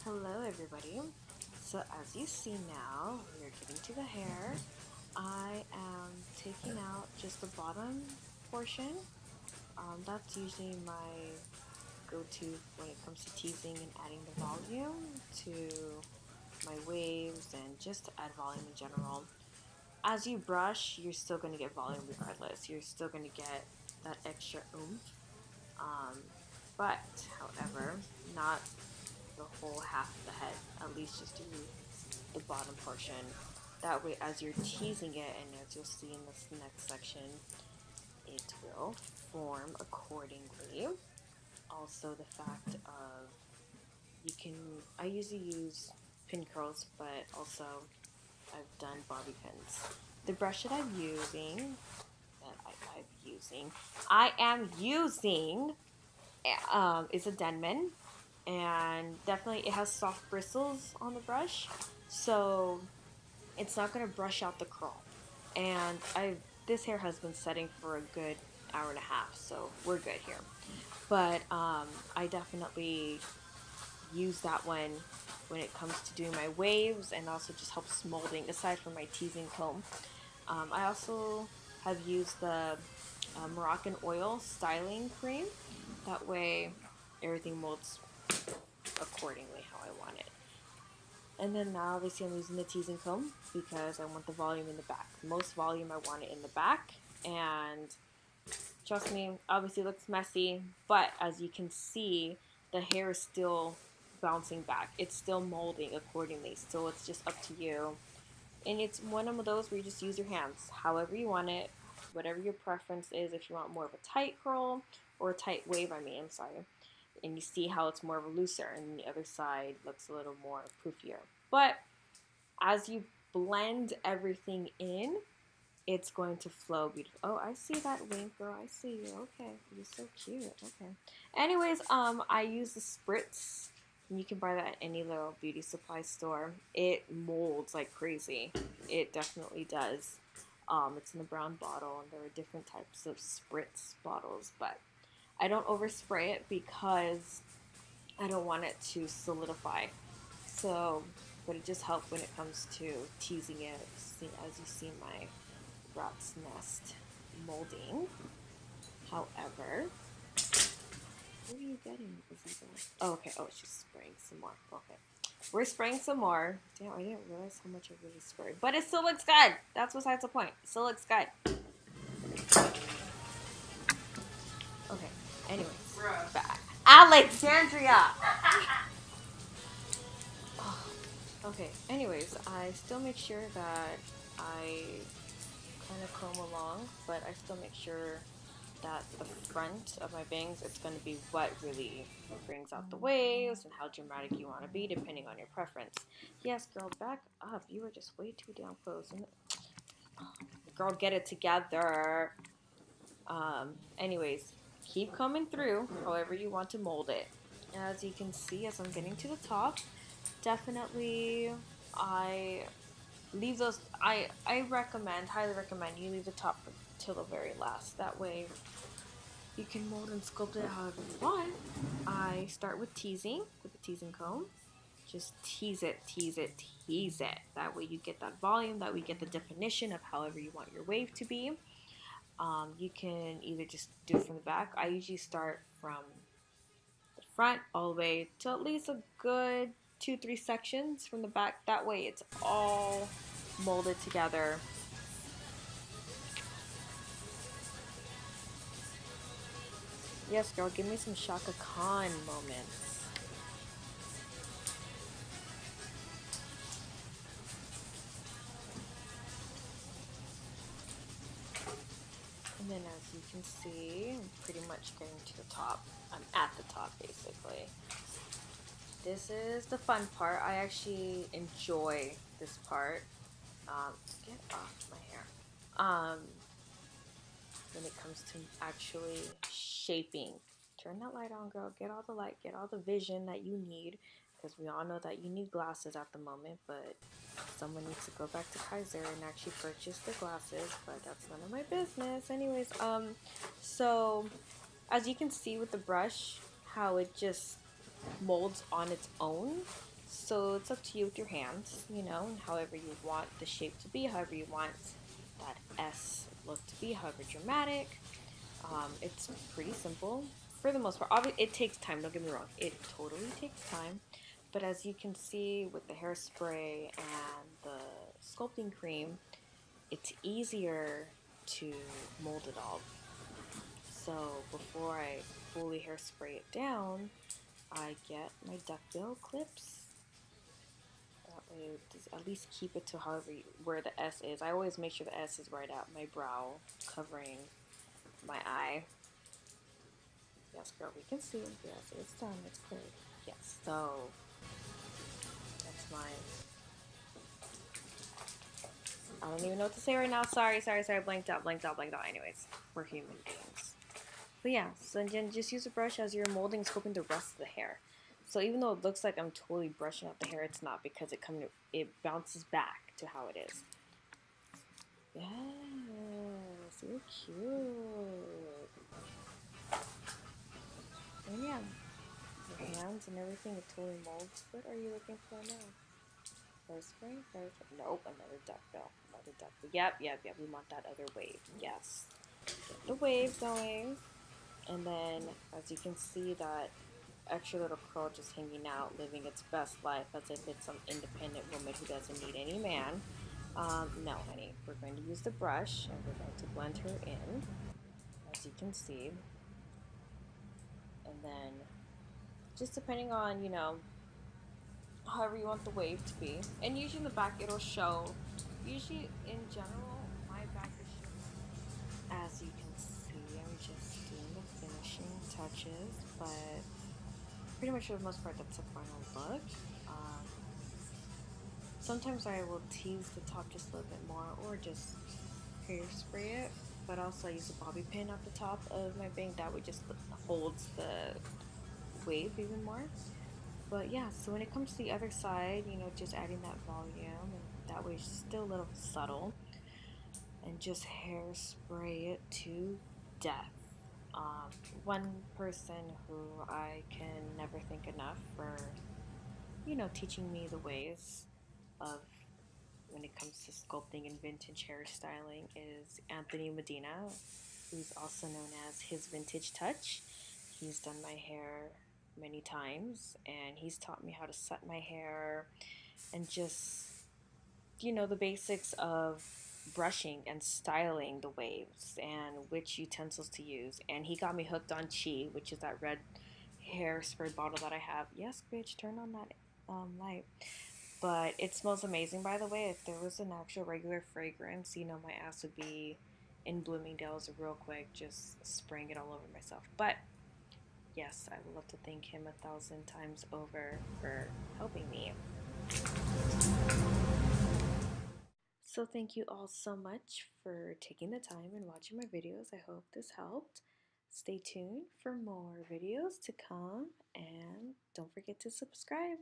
Hello everybody. So as you see now, we're getting to the hair. I am taking out just the bottom portion. That's usually my go-to when it comes to teasing and adding the volume to my waves and just to add volume in general. As you brush, you're still going to get volume regardless. You're still going to get that extra oomph. Um, but, however, not the whole half of the head, at least just do the bottom portion. That way, as you're teasing it, and as you'll see in this next section, it will form accordingly. Also, the fact of I usually use pin curls, but also I've done bobby pins. The brush that I am using is a Denman, and definitely it has soft bristles on the brush, so it's not going to brush out the curl. And this hair has been setting for a good hour and a half, so we're good here. But I definitely use that one when it comes to doing my waves, and also just helps molding aside from my teasing comb. I also have used the Moroccan oil styling cream. That way everything molds accordingly how I want it. And then now obviously I'm using the teasing comb because I want the volume in the back. Most volume I want it in the back, and trust me, obviously it looks messy, but as you can see, the hair is still bouncing back. It's still molding accordingly. Still, it's just up to you. And it's one of those where you just use your hands however you want it, whatever your preference is. If you want more of a tight curl or a tight wave, I'm sorry. And you see how it's more of a looser, and the other side looks a little more poofier. But as you blend everything in, it's going to flow beautiful. Oh, I see that wink, girl. I see you. Okay, you're so cute. Okay. Anyways, I use the Sprits. And you can buy that at any little beauty supply store. It molds like crazy. It definitely does. It's in a brown bottle, and there are different types of Spritz bottles, but I don't overspray it because I don't want it to solidify. So, but it just helps when it comes to teasing it. As you see my rat's nest molding. However, what are you getting? Oh, okay. Oh, she's spraying some more. Okay. We're spraying some more. Damn, I didn't realize how much I really sprayed. But it still looks good. That's besides the point. It still looks good. Okay. Anyways. Back. Alexandria! Oh, okay. Anyways, I still make sure that I kind of comb along, but I still make sure that the front of my bangs, it's going to be what really brings out the waves and how dramatic you want to be depending on your preference. Yes, girl, back up. You were just way too damn close. Girl, get it together. Anyways, keep coming through however you want to mold it. As you can see, as I'm getting to the top, definitely I leave those. I highly recommend you leave the top till the very last. That way you can mold and sculpt it however you want. I start with teasing with the teasing comb. Just tease it, tease it, tease it. That way you get that volume, that way you get the definition of however you want your wave to be. You can either just do it from the back. I usually start from the front all the way to at least a good 2-3 sections from the back. That way it's all molded together. Yes, girl, give me some Shaka Khan moments. And then as you can see, I'm pretty much getting to the top. I'm at the top, basically. This is the fun part. I actually enjoy this part. Get off my hair. When it comes to actually shaping. Turn that light on, girl. Get all the light, get all the vision that you need, because we all know that you need glasses at the moment, but someone needs to go back to Kaiser and actually purchase the glasses, but that's none of my business. Anyways, so as you can see with the brush, how it just molds on its own. So it's up to you with your hands, you know, and however you want the shape to be, however you want that S look to be, however dramatic. It's pretty simple for the most part. Obviously, it takes time, don't get me wrong, it totally takes time. But as you can see with the hairspray and the sculpting cream, it's easier to mold it all. So before I fully hairspray it down, I get my duckbill clips. That way, just at least keep it to however where the S is. I always make sure the S is right at my brow, covering my eye. Yes, girl, we can see. Yes, it's done. It's clear. Yes, so that's mine. I don't even know what to say right now. Sorry. Blanked out. Anyways, we're human beings. But yeah, so then just use a brush as you're molding and sculpting the rest of the hair. So even though it looks like I'm totally brushing out the hair, it's not, because it bounces back to how it is. Yes, you're cute. And yeah, your hands and everything, it totally molds. What are you looking for now? Hairspray? Nope, another duckbill. Yep. We want that other wave. Yes. Get the wave going. And then, as you can see, that extra little curl just hanging out, living its best life as if it's some independent woman who doesn't need any man. No, honey. We're going to use the brush and we're going to blend her in, as you can see. And then, just depending on, you know, however you want the wave to be. And usually in the back it'll show, usually in general, my back is showing. As you can see, I'm just doing the finishing touches, but pretty much for the most part that's the final look. Sometimes I will tease the top just a little bit more or just hairspray it, but also I use a bobby pin at the top of my bang. That way just holds the wave even more. But yeah, so when it comes to the other side, you know, just adding that volume, and that way it's still a little subtle, and just hairspray it to death. One person who I can never thank enough for, you know, teaching me the ways of when it comes to sculpting and vintage hairstyling is Anthony Medina, who's also known as His Vintage Touch. He's done my hair many times and he's taught me how to set my hair and just, you know, the basics of brushing and styling the waves and which utensils to use. And he got me hooked on Chi, which is that red hairspray bottle that I have. Yes, bitch, turn on that light. But it smells amazing, by the way. If there was an actual regular fragrance, you know, my ass would be in Bloomingdale's real quick, just spraying it all over myself. But yes, I would love to thank him 1,000 times over for helping me. So thank you all so much for taking the time and watching my videos. I hope this helped. Stay tuned for more videos to come and don't forget to subscribe.